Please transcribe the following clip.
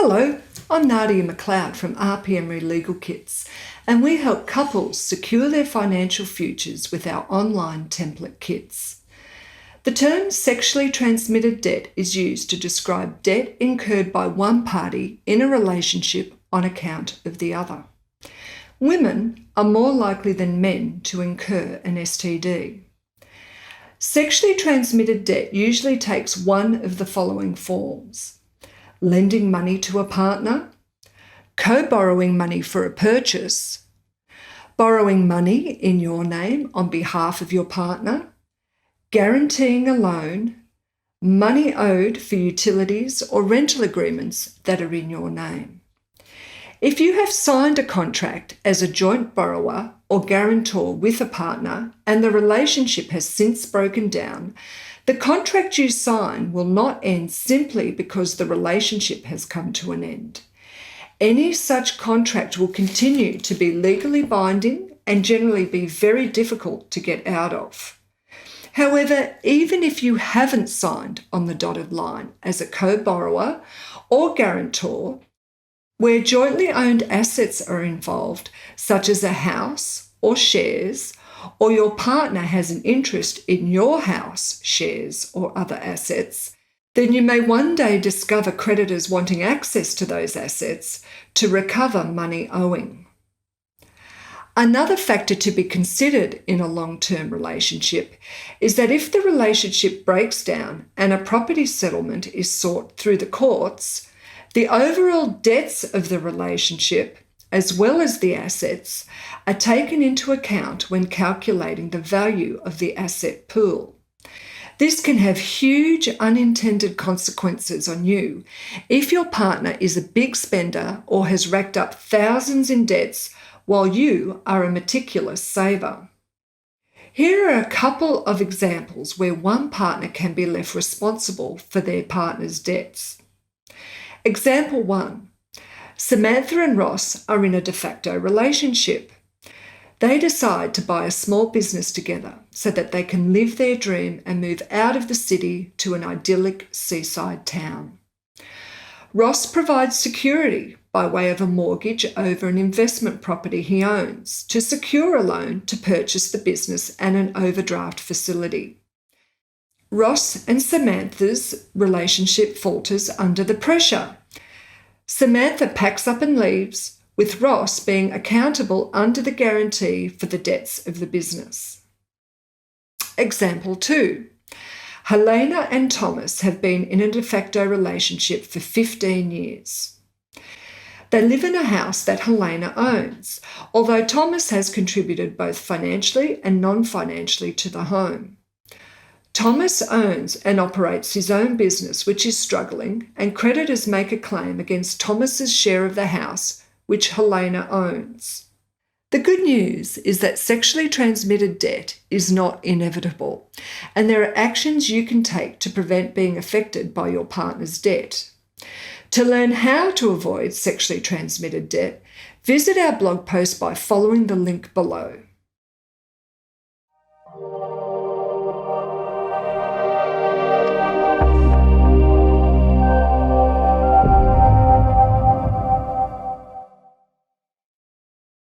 Hello, I'm Nadia McLeod from Emery Legal Kits, and we help couples secure their financial futures with our online template kits. The term sexually transmitted debt is used to describe debt incurred by one party in a relationship on account of the other. Women are more likely than men to incur an STD. Sexually transmitted debt usually takes one of the following forms: lending money to a partner, co-borrowing money for a purchase, borrowing money in your name on behalf of your partner, guaranteeing a loan, money owed for utilities or rental agreements that are in your name. If you have signed a contract as a joint borrower or guarantor with a partner and the relationship has since broken down, the contract you sign will not end simply because the relationship has come to an end. Any such contract will continue to be legally binding and generally be very difficult to get out of. However, even if you haven't signed on the dotted line as a co-borrower or guarantor, where jointly owned assets are involved, such as a house or shares, or your partner has an interest in your house, shares, or other assets, then you may one day discover creditors wanting access to those assets to recover money owing. Another factor to be considered in a long-term relationship is that if the relationship breaks down and a property settlement is sought through the courts, the overall debts of the relationship, as well as the assets, are taken into account when calculating the value of the asset pool. This can have huge unintended consequences on you if your partner is a big spender or has racked up thousands in debts while you are a meticulous saver. Here are a couple of examples where one partner can be left responsible for their partner's debts. Example 1. Samantha and Ross are in a de facto relationship. They decide to buy a small business together so that they can live their dream and move out of the city to an idyllic seaside town. Ross provides security by way of a mortgage over an investment property he owns to secure a loan to purchase the business and an overdraft facility. Ross and Samantha's relationship falters under the pressure. Samantha packs up and leaves, with Ross being accountable under the guarantee for the debts of the business. Example 2. Helena and Thomas have been in a de facto relationship for 15 years. They live in a house that Helena owns, although Thomas has contributed both financially and non-financially to the home. Thomas owns and operates his own business, which is struggling, and creditors make a claim against Thomas's share of the house, which Helena owns. The good news is that sexually transmitted debt is not inevitable, and there are actions you can take to prevent being affected by your partner's debt. To learn how to avoid sexually transmitted debt, visit our blog post by following the link below.